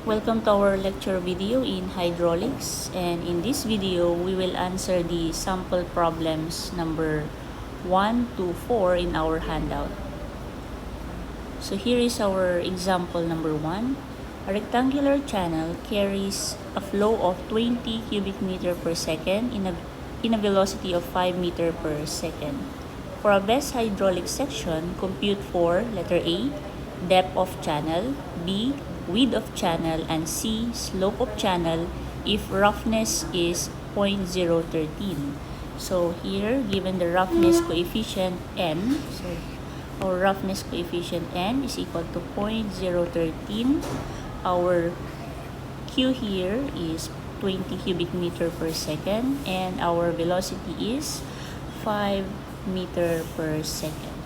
Welcome to our lecture video in hydraulics, and in this video we will answer the sample problems number 1 to 4 in our handout. So here is our example number 1. A rectangular channel carries a flow of 20 cubic meter per second in a velocity of 5 meter per second. For a best hydraulic section, compute for letter A, depth of channel, B, width of channel, and C, slope of channel if roughness is 0.013. So here, given the roughness coefficient N, so our roughness coefficient N is equal to 0.013. Our Q here is 20 cubic meter per second, and our velocity is 5 meter per second.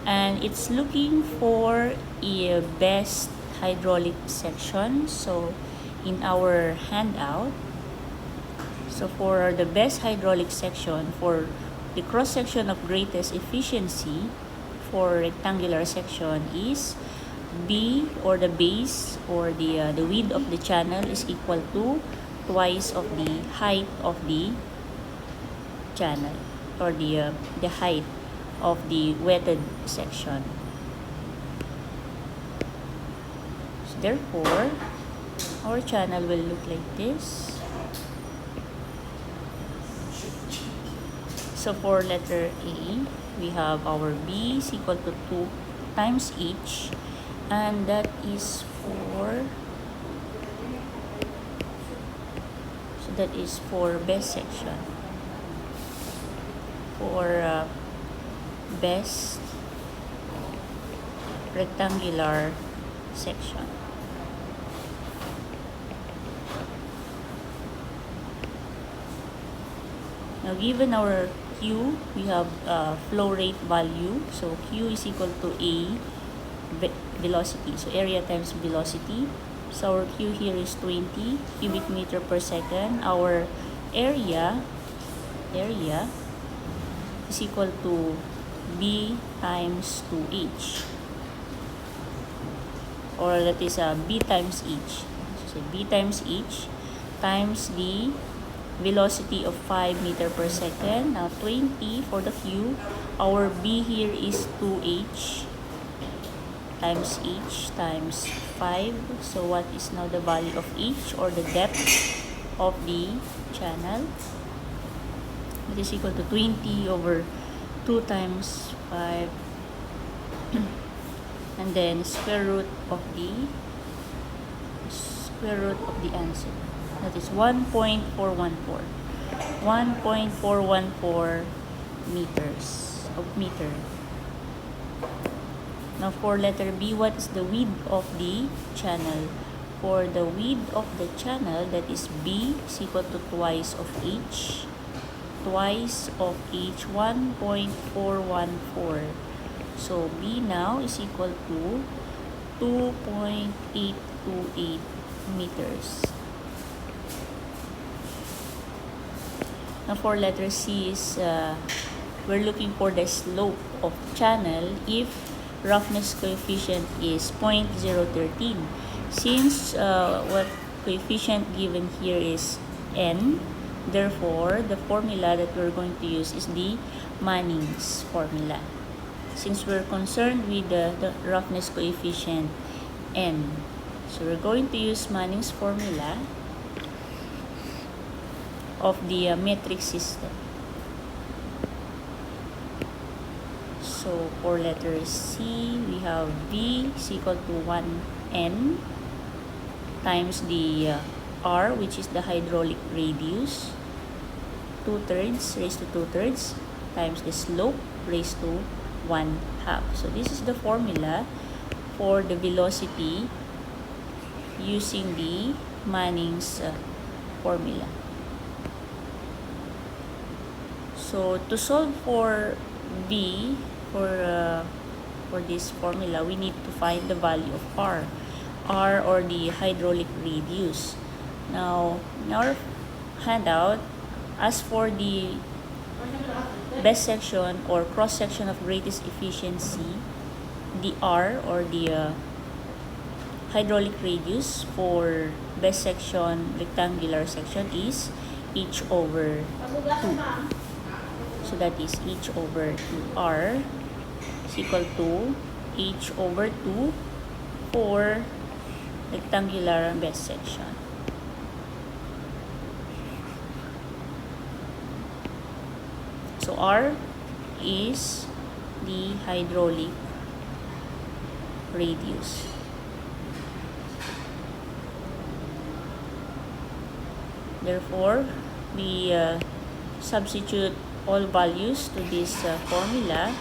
And it's looking for a best hydraulic section. So in our handout, so for the best hydraulic section, for the cross section of greatest efficiency for rectangular section is B, or the base, or the width of the channel is equal to twice of the height of the channel, or the height of the wetted section. So therefore, our channel will look like this. So for letter A, we have our B is equal to 2 times H, and that is for, so that is for best section. For best rectangular section. Now given our Q, we have flow rate value. So Q is equal to A, velocity. So area times velocity. So our Q here is 20 cubic meter per second. Our area is equal to B times 2H, or that is B times H. So B times H times the velocity of 5 meter per second. Now 20 for the Q. Our B here is 2H times H times 5. So what is now the value of H, or the depth of the channel? It is equal to 20 over 2 times 5 and then square root of the answer. That is 1.414 meters of meter. Now for letter B, what is the width of the channel? For the width of the channel, that is B is equal to twice of H. 1.414. So B now is equal to 2.828 meters. Now for letter C is we're looking for the slope of channel if roughness coefficient is 0.013. Since what coefficient given here is N, therefore the formula that we're going to use is the Manning's formula, since we're concerned with the roughness coefficient N. So we're going to use Manning's formula of the metric system. So for letter C, we have V is equal to 1N times the R, which is the hydraulic radius, 2/3 raised to 2/3 times the slope raised to 1/2. So this is the formula for the velocity using the Manning's formula. So to solve for V, for this formula, we need to find the value of R, or the hydraulic radius. Now in our handout, as for the best section or cross section of greatest efficiency, the R, or the hydraulic radius for best section rectangular section is h over 2. So that is h over 2r is equal to h over 2 for rectangular best section. So r is the hydraulic radius. Therefore, we substitute all values to this formula,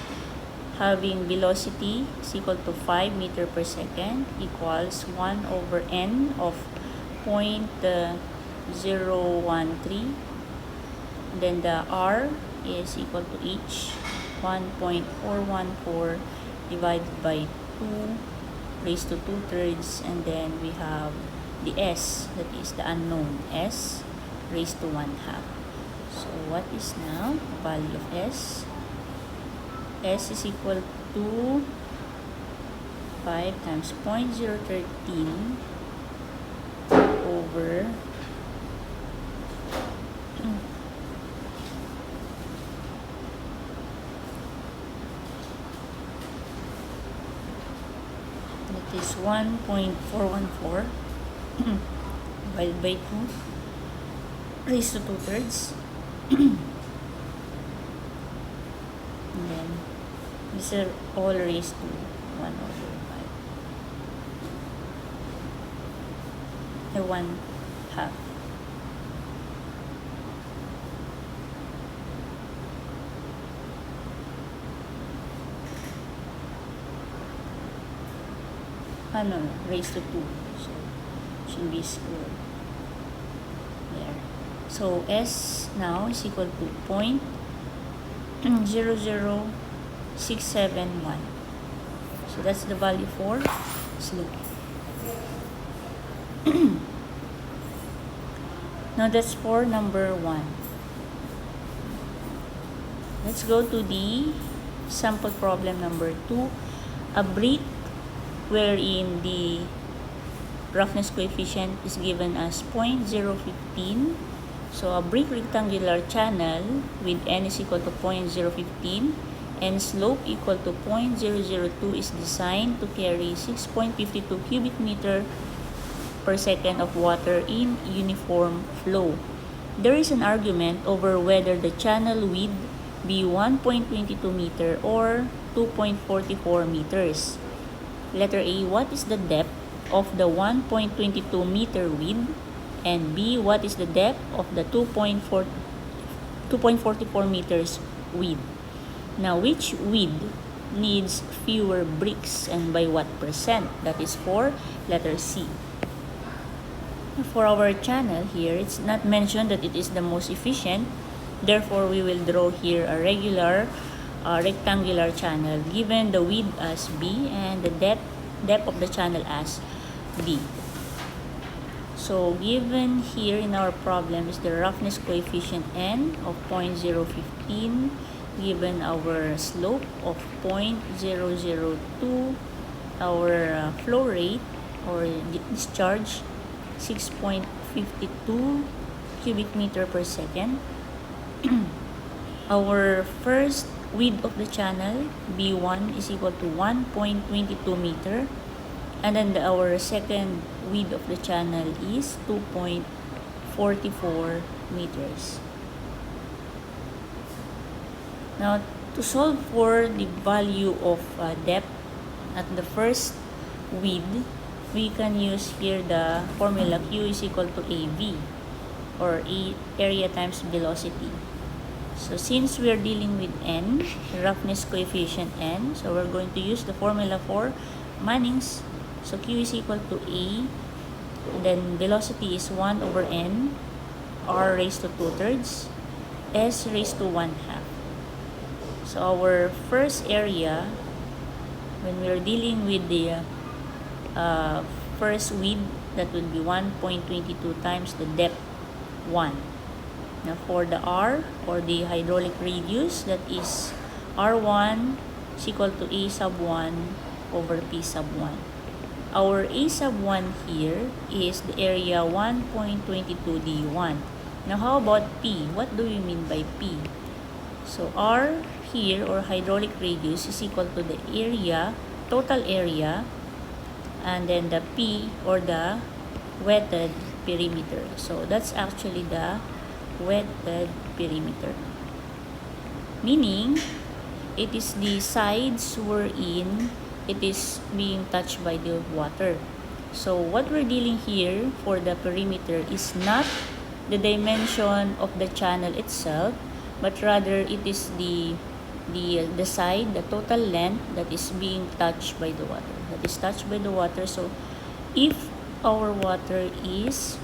having velocity is equal to 5 meter per second equals 1 over n of 0.013. Then the r is equal to h 1.414 divided by 2 raised to 2/3, and then we have the s, that is the unknown, s raised to 1/2. So what is now the value of s? S is equal to 5 times 0.013 over that is 1.414 divided by 2 raised to 2/3. And then these are all raised to 1 over 5. 1/2. No, raised to 2. So it should be squared. There. So S now is equal to 0.00671. So that's the value for slope. Now that's for number 1. Let's go to the sample problem number 2. A brick wherein the roughness coefficient is given as 0.015. So a brick rectangular channel with n is equal to 0.015 and slope equal to 0.002 is designed to carry 6.52 cubic meter per second of water in uniform flow. There is an argument over whether the channel width be 1.22 meter or 2.44 meters. Letter A, what is the depth of the 1.22 meter width? And B, what is the depth of the 2.44 meters width? Now, which width needs fewer bricks and by what percent? That is for letter C. For our channel here, it's not mentioned that it is the most efficient. Therefore, we will draw here a regular rectangular channel given the width as B and the depth of the channel as D. So given here in our problem is the roughness coefficient N of 0.015, given our slope of 0.002, our flow rate or discharge 6.52 cubic meter per second. Our first width of the channel B1 is equal to 1.22 meter, and then our second width of the channel is 2.44 meters. Now to solve for the value of depth at the first width, we can use here the formula Q is equal to AV, or area times velocity. So since we are dealing with N, roughness coefficient N, so we're going to use the formula for Manning's. So Q is equal to A, and then velocity is 1 over N, R raised to 2/3, S raised to 1/2. So our first area, when we are dealing with the first width, that would be 1.22 times the depth 1. Now for the R, or the hydraulic radius, that is R1 is equal to A sub 1 over P sub 1. Our A sub 1 here is the area 1.22D1. Now, how about P? What do we mean by P? So, R here, or hydraulic radius, is equal to the area, total area, and then the P, or the wetted perimeter. So, that's actually the wetted perimeter. Meaning, it is the sides wherein it is being touched by the water. So, what we're dealing here for the perimeter is not the dimension of the channel itself, but rather it is the side, the total length that is being touched by the water. That is touched by the water. So, if our water is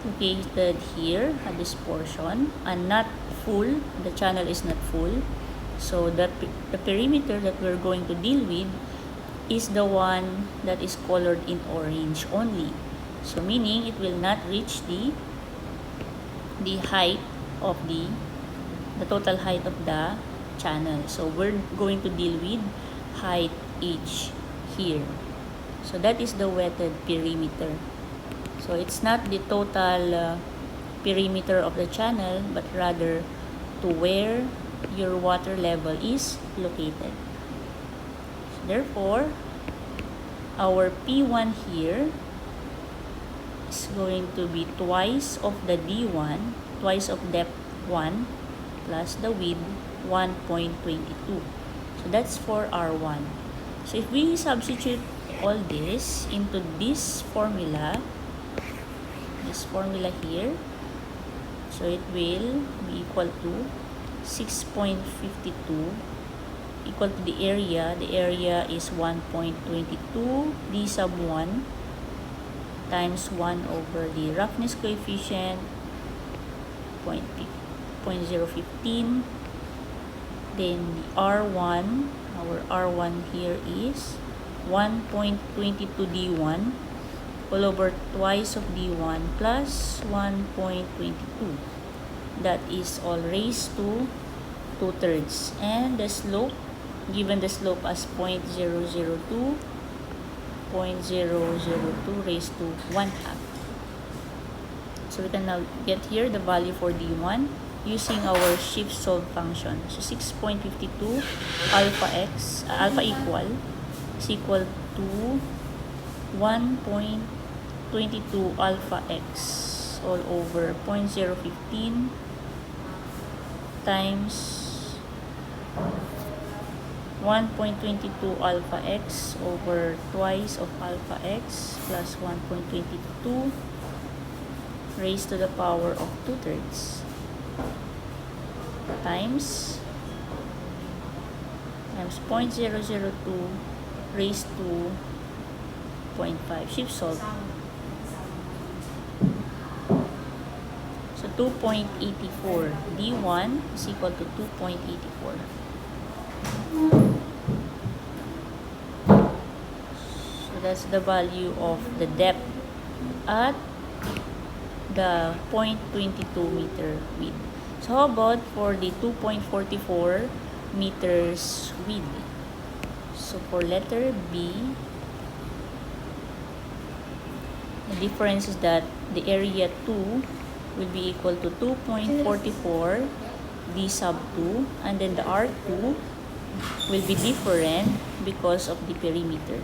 located here at this portion and not full, the channel is not full, so the perimeter that we're going to deal with is the one that is colored in orange only. So meaning it will not reach the height of the total height of the channel. So we're going to deal with height H here. So that is the wetted perimeter. So it's not the total perimeter of the channel, but rather to where your water level is located. So therefore, our P1 here is going to be twice of the D1, twice of depth 1, plus the width 1.22. So that's for R1. So if we substitute all this into this formula here, so it will be equal to 6.52 equal to the area. The area is 1.22 D sub 1 times 1 over the roughness coefficient 0.015. Then the R1, our R1 here is 1.22 D1 all over twice of D1 plus 1.22. That is all raised to 2/3. And the slope, given the slope as 0.002, 0.002 raised to 1/2. So we can now get here the value for D1 using our shift solve function. So 6.52 alpha equal is equal to 1.22 alpha x all over 0.015 times 1.22 alpha x over twice of alpha x plus 1.22 raised to the power of 2/3 times 0.002 raised to 0.5. Shift solve. So 2.84 D1 is equal to 2.84. So that's the value of the depth at the 0.22 meter width. So how about for the 2.44 meters width? So for letter B, the difference is that the area 2 will be equal to 2.44 D sub 2, and then the R2 will be different because of the perimeter.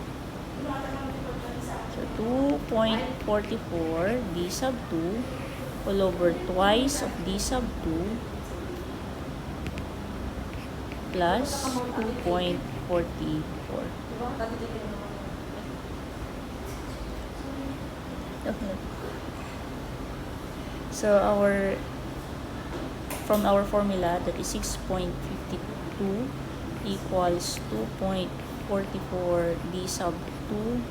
So 2.44 D sub 2 all over twice of D sub 2 plus 2.44. So from our formula, that is 6.52 equals 2.44 D sub 2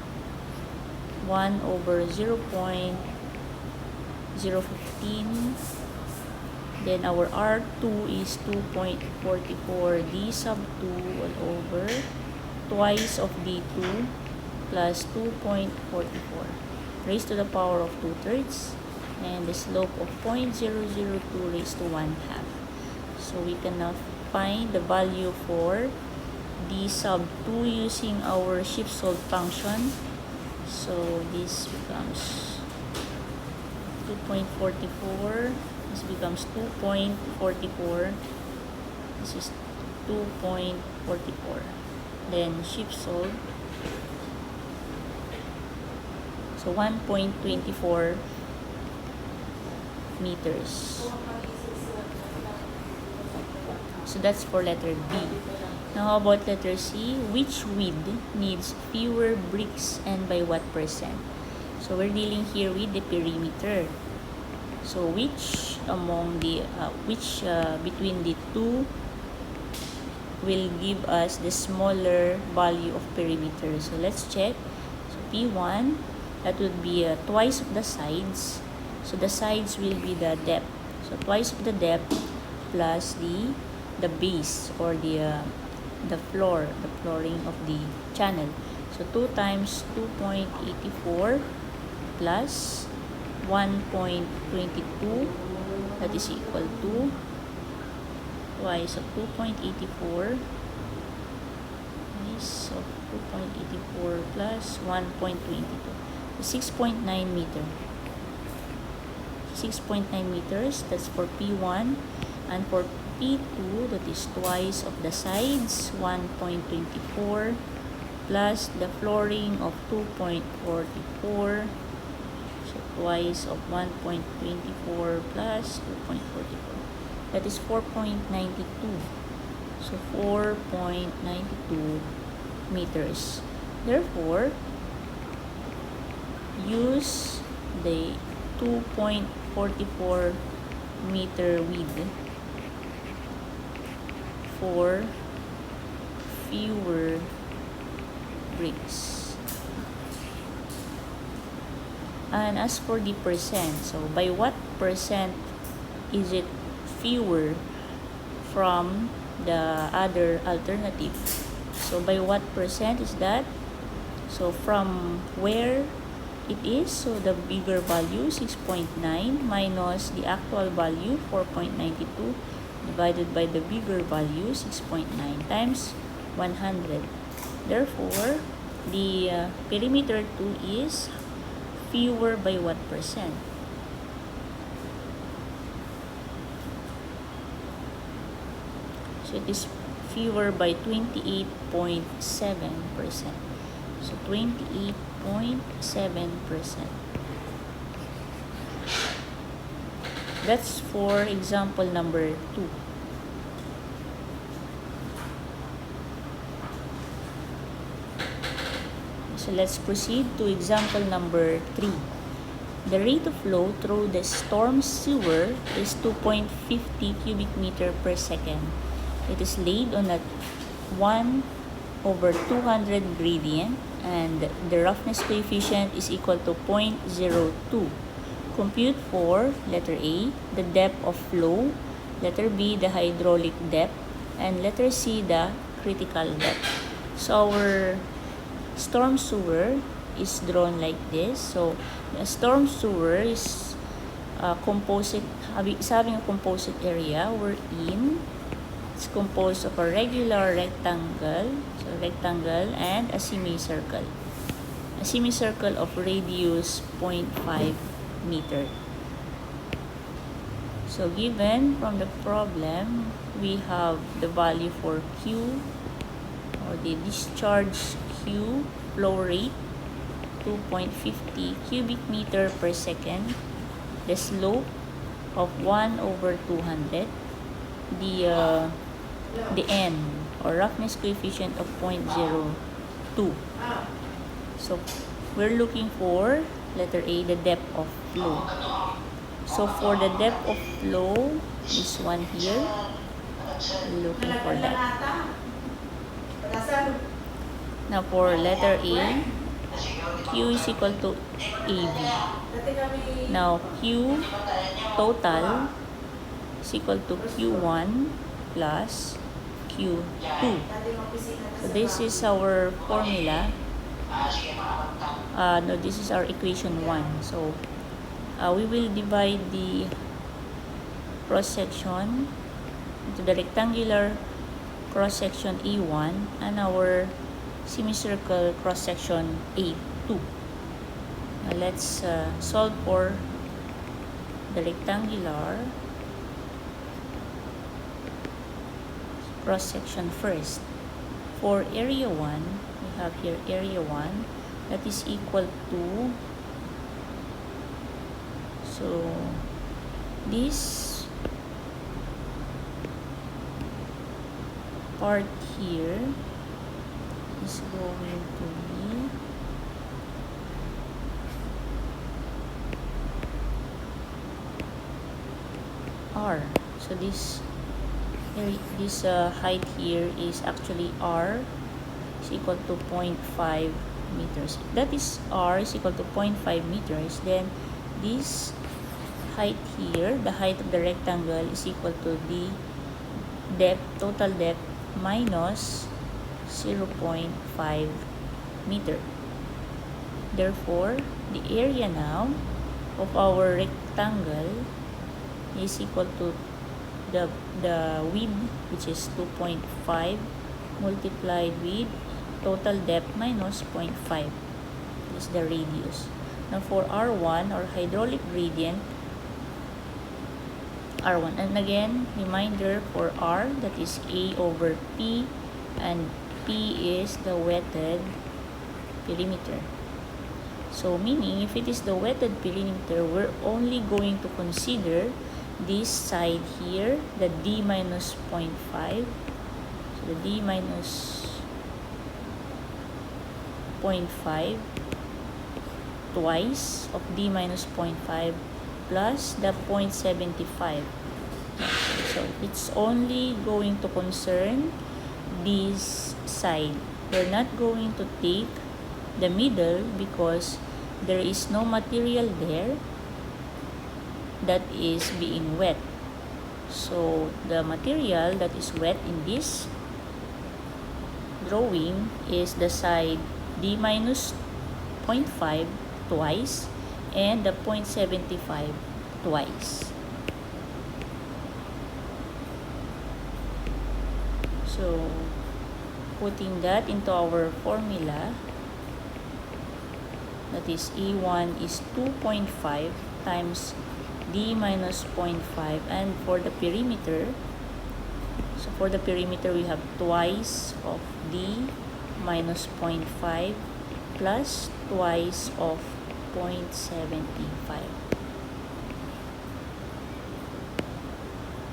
1 over 0.015. Then our R2 is 2.44 D sub 2 all over twice of D2 plus 2.44 raised to the power of 2/3, and the slope of 0.002 raised to 1/2. So we can now find the value for d sub 2 using our shift solve function. So this becomes 2.44. This becomes 2.44. This is 2.44. Then shift solve. So 1.24 meters. So that's for letter B. Now how about letter C? Which width needs fewer bricks and by what percent? So we're dealing here with the perimeter. So which among the between the two will give us the smaller value of perimeter? So let's check. So P1, that would be twice of the sides. So the sides will be the depth. So twice of the depth plus the base or the flooring of the channel. So 2 times 2.84 plus 1.22, that is equal to twice of 2.84 is of 2.84 plus 1.22, 6.9 meter. 6.9 meters, that's for P1. And for P2, that is twice of the sides, 1.24 plus the flooring of 2.44. So twice of 1.24 plus 2.44. That is 4.92. So 4.92 meters. Therefore, use the 2.44 meter width for fewer bricks. And as for the percent, so by what percent is it fewer from the other alternative? So by what percent is that? So from where it is, so the bigger value 6.9 minus the actual value 4.92 divided by the bigger value 6.9 times 100. Therefore, the perimeter 2 is fewer by what percent? So it is fewer by 28.7%. So 28.7%. That's for example number 2. So let's proceed to example number 3. The rate of flow through the storm sewer is 2.50 cubic meter per second. It is laid on a 1/200 gradient and the roughness coefficient is equal to 0.02. Compute for letter A, the depth of flow, letter B, the hydraulic depth, and letter C, the critical depth. So our storm sewer is drawn like this. So the storm sewer is having a composite area wherein it's composed of a regular rectangle, so rectangle, and a semicircle. A semicircle of radius 0.5 meter. So given from the problem, we have the value for Q or the discharge Q flow rate 2.50 cubic meter per second, the slope of 1/200, the N or roughness coefficient of 0.02. So we're looking for letter A, the depth of flow. So for the depth of flow, this one here, we're looking for that. Now for letter A, Q is equal to AB. Now Q total is equal to Q1 plus Q2. So this is our formula. No, this is our equation 1. So we will divide the cross section into the rectangular cross-section A1 and our semicircle cross-section A2. Now let's solve for the rectangular cross-section first. For area 1, we have here area 1 that is equal to, so this part here is going to be R. So this height here is actually R is equal to 0.5 meters. That is R is equal to 0.5 meters. Then this height here, the height of the rectangle, is equal to the depth, total depth, minus 0.5 meter. Therefore, the area now of our rectangle is equal to the width, which is 2.5 multiplied with total depth minus 0.5. This is the radius. Now for R1, or hydraulic gradient, R1, and again, reminder for R, that is A over P, and P is the wetted perimeter. So meaning, if it is the wetted perimeter, we're only going to consider this side here, the D minus 0.5. So the D minus 0.5 twice of D minus 0.5 plus the 0.75. So it's only going to concern this side. We're not going to take the middle because there is no material there that is being wet. So the material that is wet in this drawing is the side D minus 0.5 twice and the 0.75 twice. So putting that into our formula, that is A1 is 2.5 times D minus 0.5, and for the perimeter, so for the perimeter we have twice of D minus 0.5 plus twice of 0.75,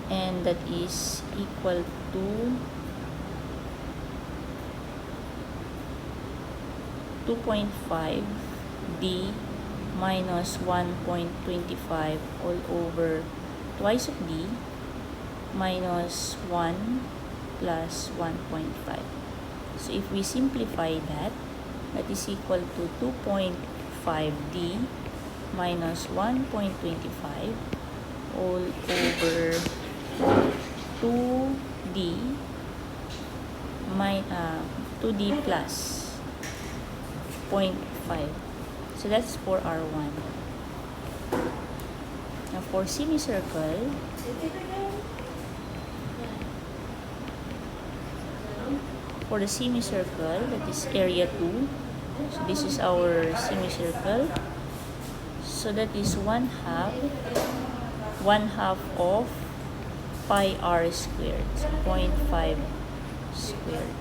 and that is equal to 2.5 D minus 1.25 all over twice of D minus 1 plus 1.5. So if we simplify that, that is equal to 2.5 D minus 1.25 all over 2D 2D plus 0.5. So that's for R1. Now for semicircle, for the semicircle, that is area 2. So this is our semicircle. So that is 1/2 of pi r squared. So 0.5 squared.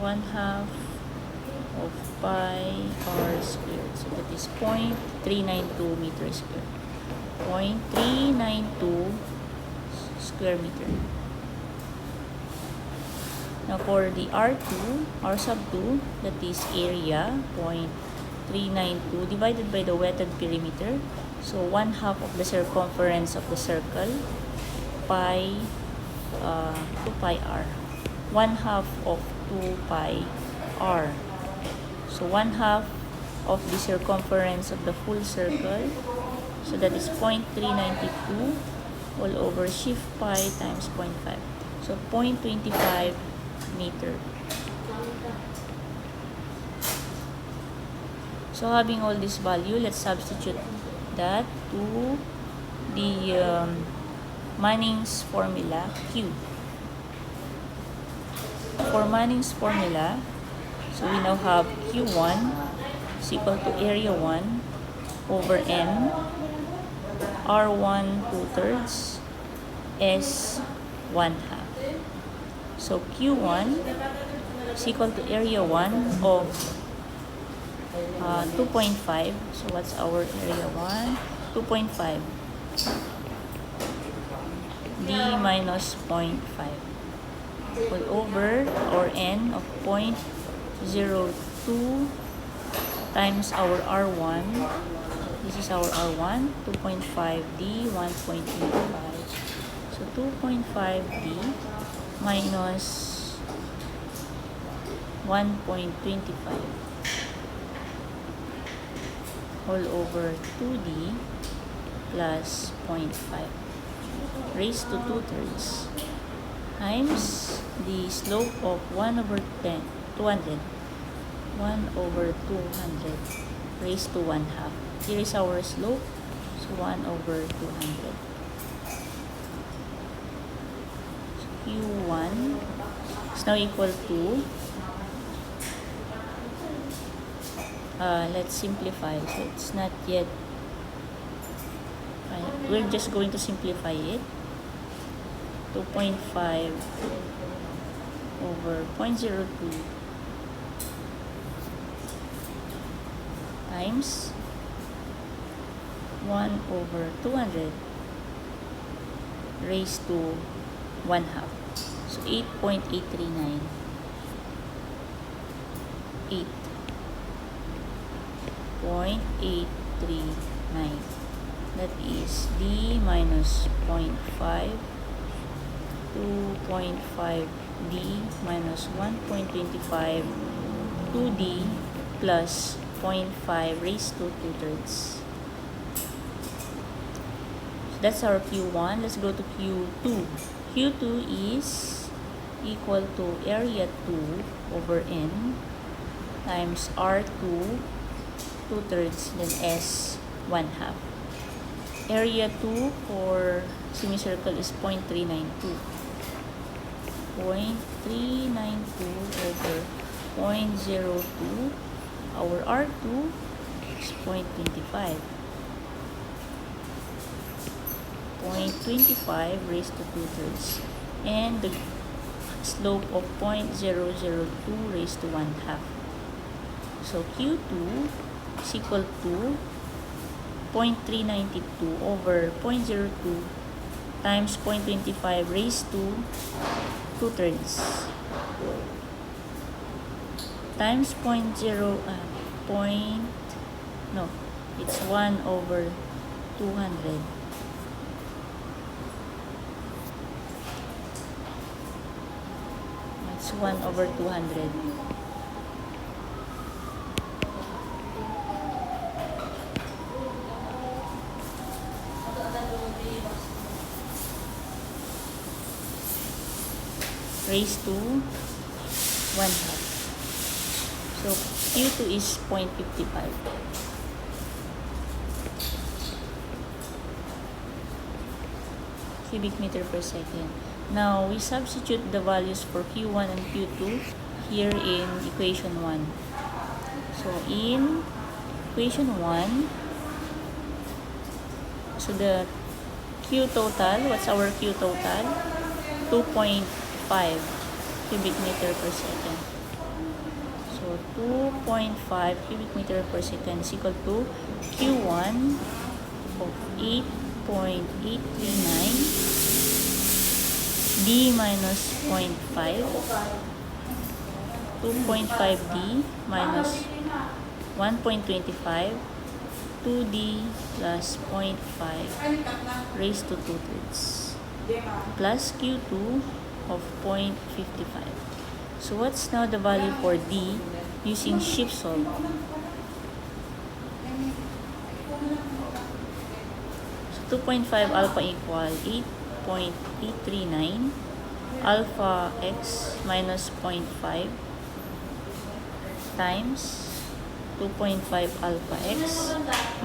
1/2 of pi r squared. So that is 0.392 meters squared. 0.392 square meter. Now for the R2, R sub 2, that is area 0.392 divided by the wetted perimeter. So 1/2 of the circumference of the circle, pi 2 pi r. 1/2 of 2 pi r. So 1/2 of the circumference of the full circle. So that is 0.392 all over shift pi times 0.5. So 0.25 meter. So having all this value, let's substitute that to the Manning's formula Q. For Manning's formula, so we now have Q1 is equal to area 1 over N, R1 2/3, S 1/2. So Q1 is equal to area 1 of 2.5. So what's our area 1? 2.5. D minus 0.5 all over our N of 0.02 times our R1. This is our R1, 2.5D, 1.25. So 2.5D minus 1.25 all over 2D plus 0.5 raised to 2/3 times the slope of 1 over 200 raised to 1/2. Here is our slope, so 1 over 200. So Q1 is now equal to, let's simplify. So it's not yet, we're just going to simplify it. 2.5 over 0.02 times 1 over 200 raised to 1/2. So 8.839. 8.839. That is D minus 0.5, 2.5D minus 1.25, 2D plus 0.5 raised to 2/3. So that's our Q1. Let's go to Q2. Q2 is equal to area 2 over N times R2 2/3, then S 1/2. Area 2 for semicircle is 0.392. 0.392 over 0.02. Our R2 is 0.25. 0.25 raised to 2/3. And the slope of 0.002 raised to 1/2. So Q2 is equal to 0.392 over 0.02 times 0.25 raised to 2/3 times it's 1 over 200. It's 1 over 200. Raised to 1/2. So Q2 is 0.55. Cubic meter per second. Now we substitute the values for Q1 and Q2 here in equation 1. So in equation 1, so the Q total, what's our Q total? 2.5 cubic meter per second. So 2.5 cubic meter per second is equal to Q1 of 8.839 D minus 0.5, 2.5D minus 1.25, 2D plus 0.5 raised to 2/3 plus Q2 of 0.55. So what's now the value for D using shift solve? So 2.5 alpha equal 8.839 alpha x minus 0.5 times 2.5 alpha x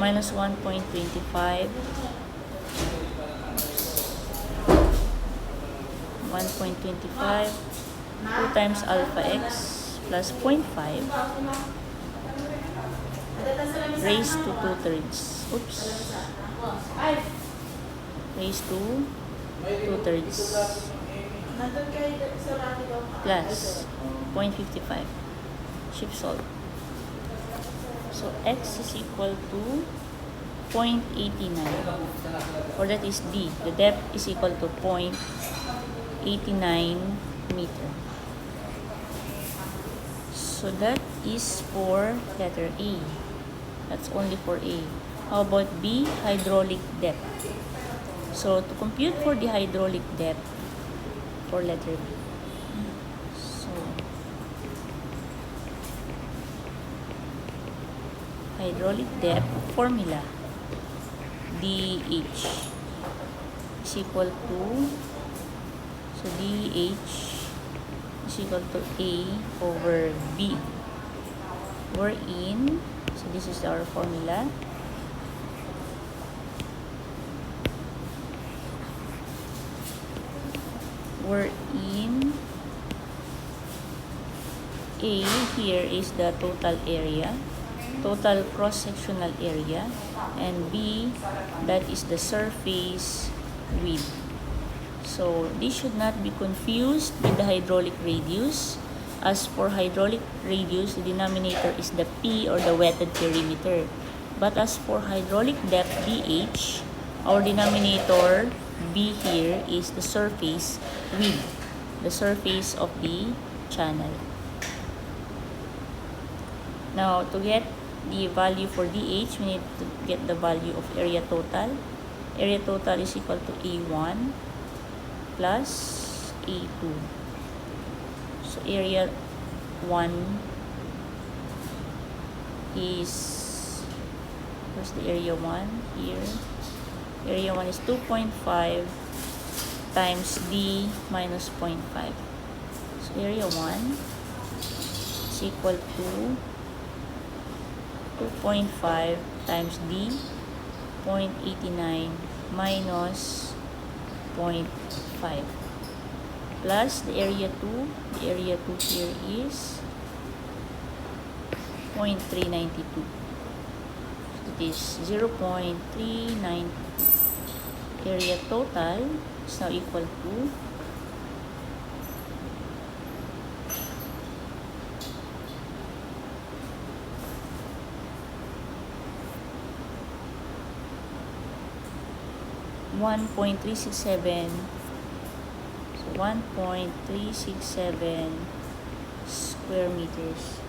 minus 1.25 1.25 2 times alpha x plus 0.5 raised to 2/3. Oops. Raised to 2/3 plus 0.55. Shift solve. So x is equal to 0.89, or that is d. The depth is equal to 0.89 meter. So that is for letter A. That's only for A. How about B? Hydraulic depth. So to compute for the hydraulic depth for letter B. So hydraulic depth formula, DH is equal to, so DH is equal to A over B. We're in, so this is our formula. We're in A here is the total area, total cross-sectional area, and B, that is the surface width. So this should not be confused with the hydraulic radius. As for hydraulic radius, the denominator is the P, or the wetted perimeter. But as for hydraulic depth, DH, our denominator B here is the surface width, the surface of the channel. Now, to get the value for DH, we need to get the value of area total. Area total is equal to A1 plus A2. So, area 1 is, where's the area 1? Here. Area 1 is 2.5 times D minus 0.5. So, area 1 is equal to 2.5 times D, 0.89 minus 0.5, plus the area 2. The area 2 here is 0.392. So it is 0.392. Area total is now equal to 1.367, so 1.367 square meters.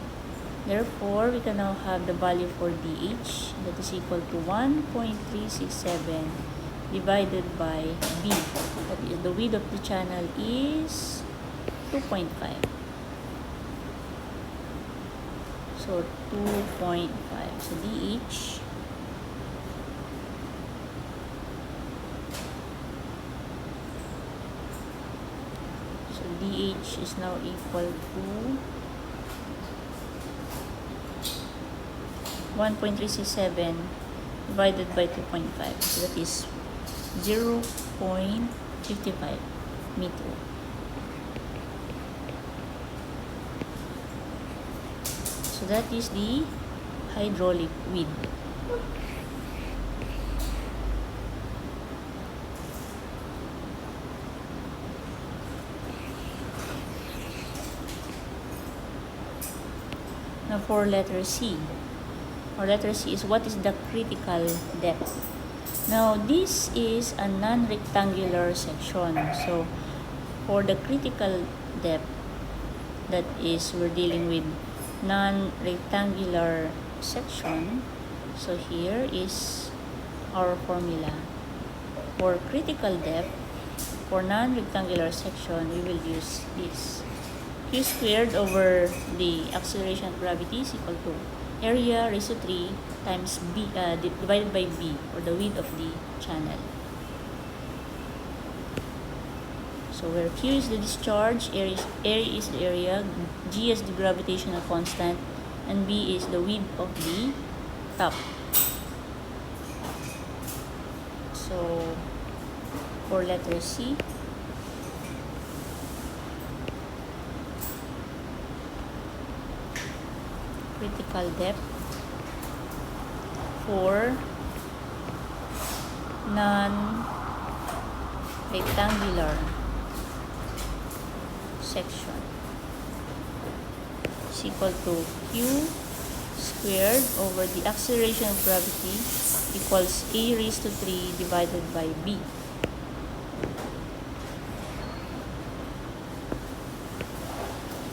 Therefore, we can now have the value for DH, that is equal to 1.367 divided by B. That is, the width of the channel is 2.5. So 2.5. So DH DH is now equal to 1.367 divided by 2.5. So that is 0.55 meter. So that is the hydraulic width. Now for letter C, or letter C is, what is the critical depth? Now this is a non-rectangular section. So for the critical depth, that is, we're dealing with non-rectangular section. So here is our formula. For critical depth, for non-rectangular section, we will use this. Q squared over the acceleration of gravity is equal to area raised to 3 times B divided by B, or the width of the channel. So where Q is the discharge, area is the area, G is the gravitational constant, and B is the width of the top. So for letter C, critical depth for non-rectangular section is equal to Q squared over the acceleration of gravity equals A raised to 3 divided by B.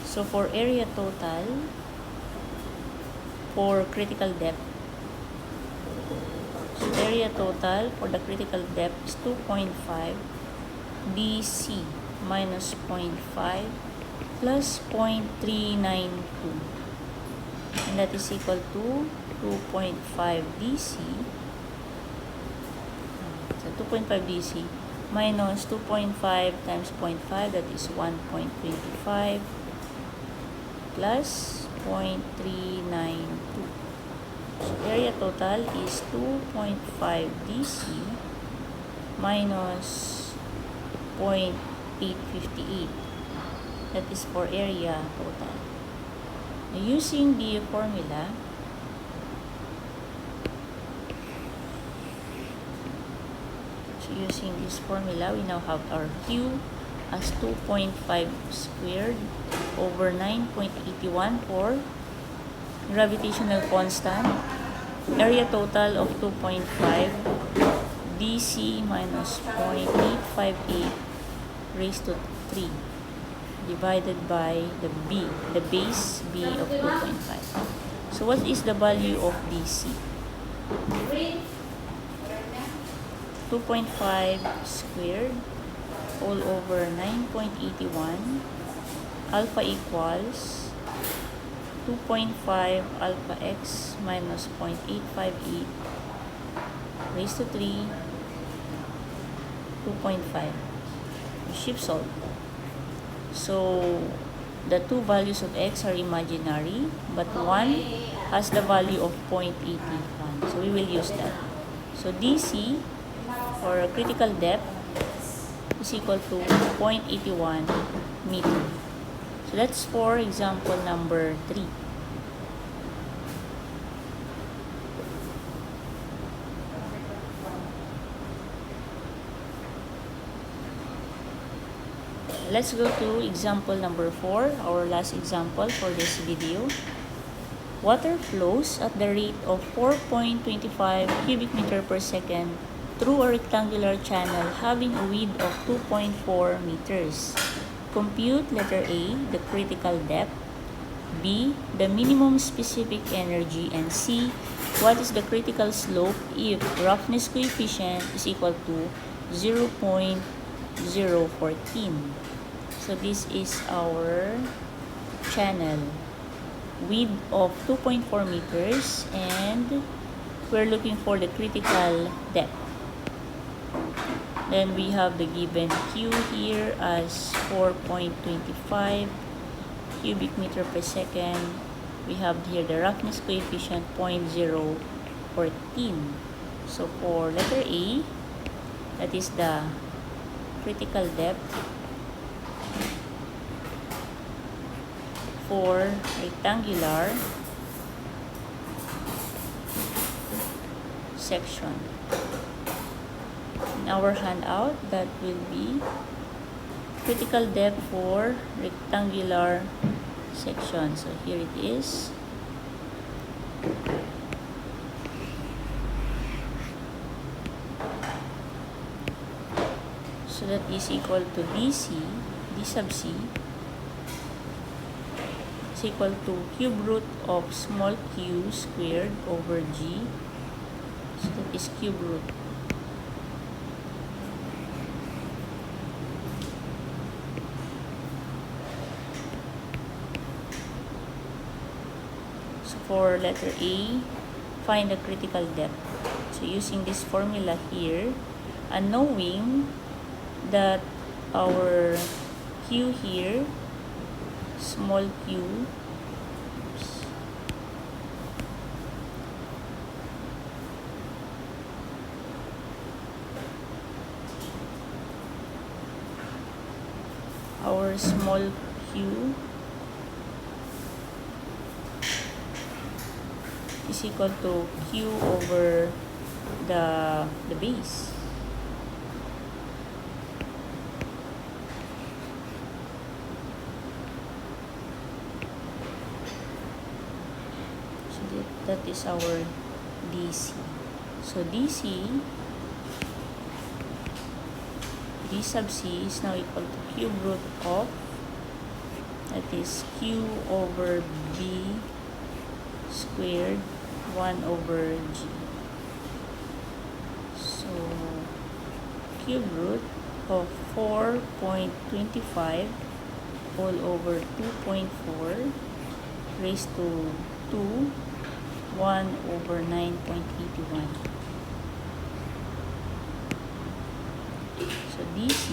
So for area total for critical depth, so area total for the critical depth is 2.5 dc minus 0.5 plus 0.392, and that is equal to 2.5 dc. So 2.5 dc minus 2.5 times 0.5, that is 1.25 plus 0.392. So area total is 2.5 dc minus 0.858. That is for area total. Now, using the formula, using this formula, we now have our Q as 2.5 squared over 9.81 for gravitational constant. Area total of 2.5 dc minus 0.858 raised to 3 divided by the B, the base B of 2.5. So what is the value of dc? 2.5 squared all over 9.81, alpha equals 2.5 alpha x minus 0.858 raised to 3, 2.5. Shift solve. So the two values of x are imaginary, but one has the value of 0.81. So we will use that. So dc for critical depth is equal to 0.81 meter. So that's for example number 3. Let's go to example number 4, our last example for this video. Water flows at the rate of 4.25 cubic meter per second through a rectangular channel having a width of 2.4 meters. Compute letter A, the critical depth, B, the minimum specific energy, and C, what is the critical slope if roughness coefficient is equal to 0.014. So this is our channel, width of 2.4 meters, and we're looking for the critical depth. Then we have the given Q here as 4.25 cubic meter per second. We have here the roughness coefficient 0.014. So for letter A, that is the critical depth for rectangular section. In our handout, that will be critical depth for rectangular section. So here it is. So that is equal to dc, d sub c, is equal to cube root of small q squared over g. So that is cube root. So for letter A, find the critical depth. So using this formula here, and knowing that our q here, small q, our small q is equal to Q over the base. So that is our DC. So DC, D sub C is now equal to cube root of, that is Q over B squared 1 over G. So cube root of 4.25 all over 2.4 raised to 2, 1 over 9.81. So DC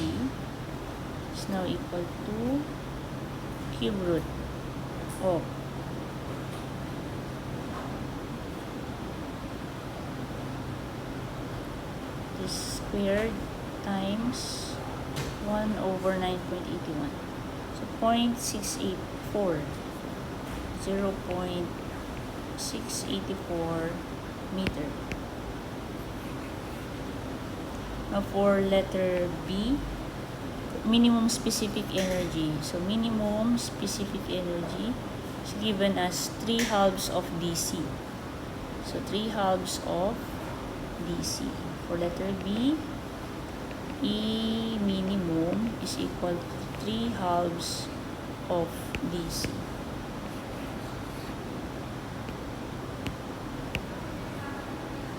is now equal to cube root of this squared times 1 over 9.81. So 0.684, 0.684 meter. Now for letter B, minimum specific energy. So minimum specific energy is given as 3/2 of DC. So 3/2 of DC. For letter B, E minimum is equal to 3/2 of DC.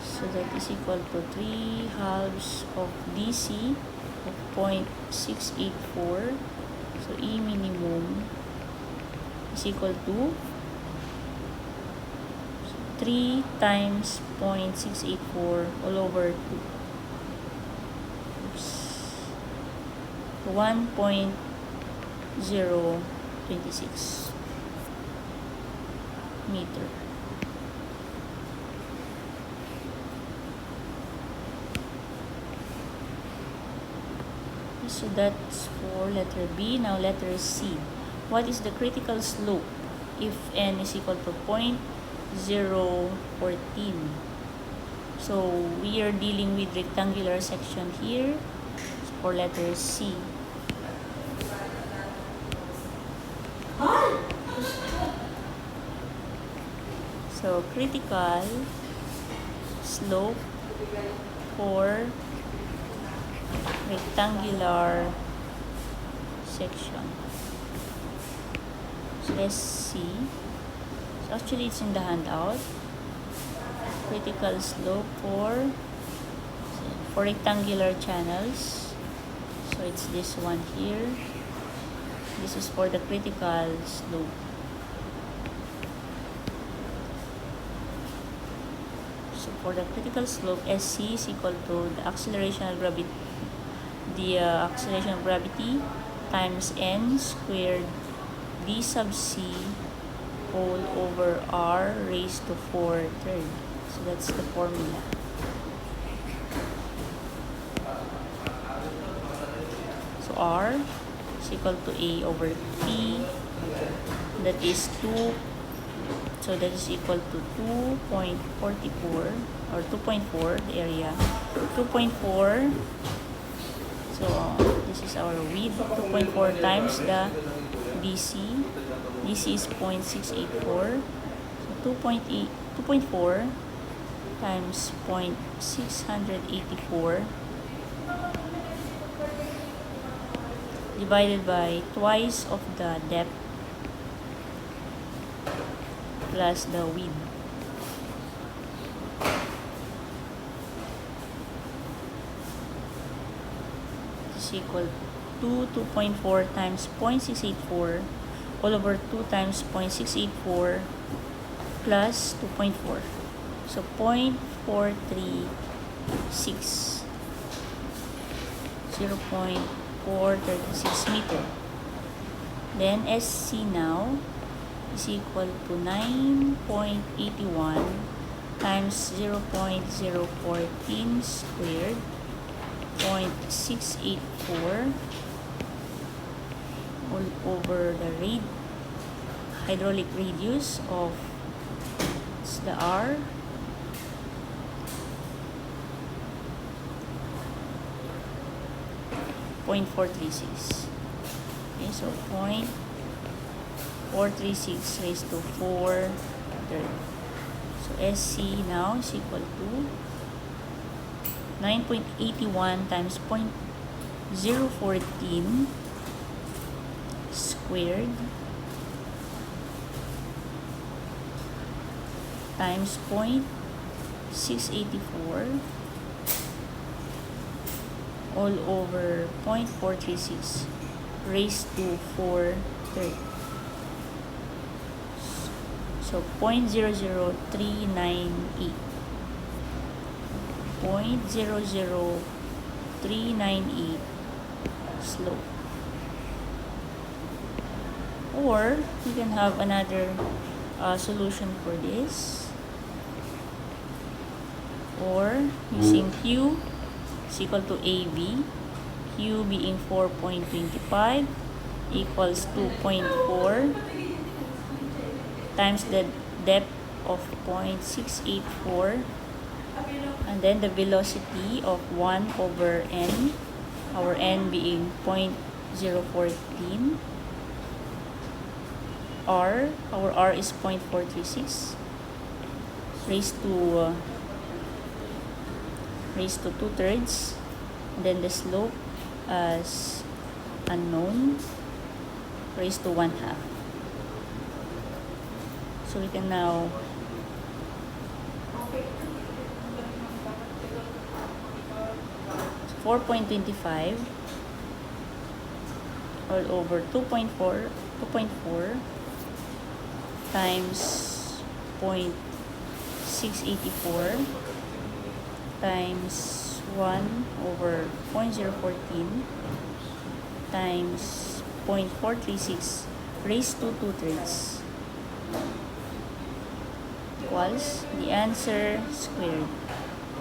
So that is equal to 3/2 of DC of 0.684. So E minimum is equal to 3 times 0.684 all over 2. Oops. 1.026 meter. So that's for letter B. Now letter C. What is the critical slope if n is equal to 0.014? So we are dealing with rectangular section here. So for letter C. So critical slope for rectangular section. So let's see. So actually it's in the handout. Critical slope for rectangular channels. So it's this one here. This is for the critical slope. So for the critical slope, SC is equal to the acceleration of gravity. The acceleration of gravity times n squared d sub c whole over r raised to 4/3. So that's the formula. So r is equal to a over t, that is 2. So that is equal to 2.44 or 2.4, the area 2.4. So this is our width, 2.4 times the DC. DC is 0.684. So 2.4 times 0.684 divided by twice of the depth plus the width. Is equal to 2.4 times 0.684 all over 2 times 0.684 plus 2.4. So 0.436, 0.436 meter. Then SC now is equal to 9.81 times 0.014 squared, 0.684 all over the hydraulic radius of is the R. .436. Okay, so 0.436 raised to 4 third. So SC now is equal to 9.81 times 0.014 squared times 0.684 all over 0.436 raised to 4 third. So 0.00398. 0.00398 slope. Or you can have another solution for this. Or using Q is equal to AB. Q being 4.25 equals 2.4 times the depth of 0.684 and then the velocity of 1 over n, our n being 0.014, r, our r is 0.436 raised to 2 thirds, and then the slope as unknown raised to 1/2. So we can now so 4.25 all over 2.4 times 0.684 times 1 over 0.014 times 0.436 raised to 2 thirds equals the answer squared.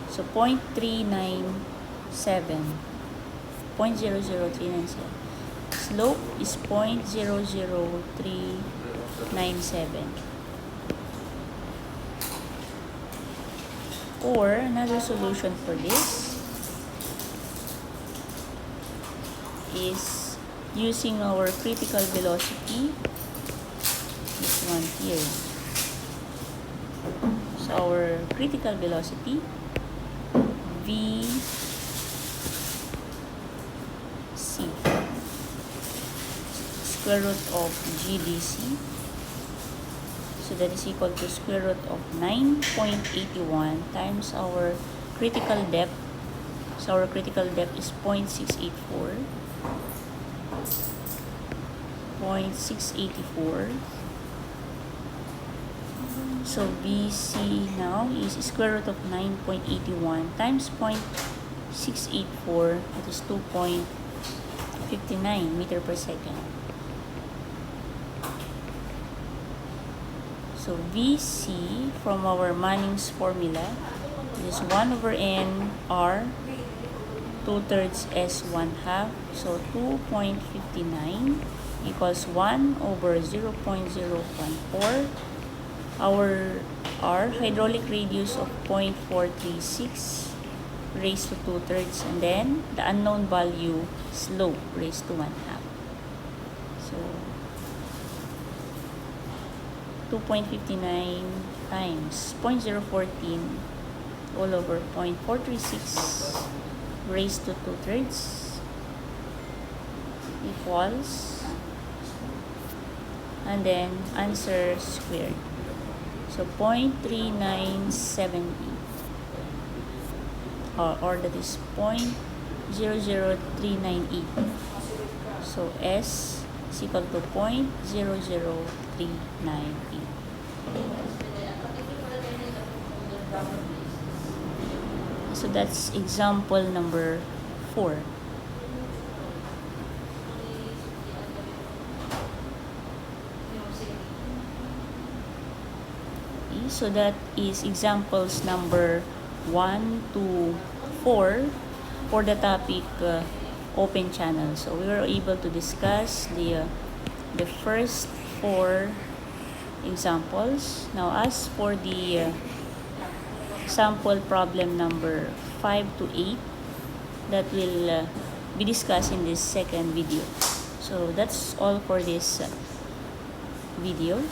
So 0.397. Slope is 0.00397. Or another solution for this is using our critical velocity, this one here. So our critical velocity VC, square root of GDC. So that is equal to square root of 9.81 times our critical depth. So our critical depth is 0.684. 0.684. So VC now is square root of 9.81 times 0.684, that is 2.59 meter per second. So VC from our Manning's formula is 1 over n r 2 thirds s 1/2. So 2.59 equals 1 over 0.014. Our R, hydraulic radius of 0.436 raised to 2 thirds, and then the unknown value slope raised to 1/2. So 2.59 times 0.014 all over 0.436 raised to 2 thirds equals, and then answer squared. So 0.3978 or that is 0.00398. So S is equal to 0.00398. So that's example number 4. So that is examples number 1 to 4 for the topic open channel. So we were able to discuss the first 4 examples. Now, as for the sample problem number 5 to 8, that will be discussed in this second video. So that's all for this video.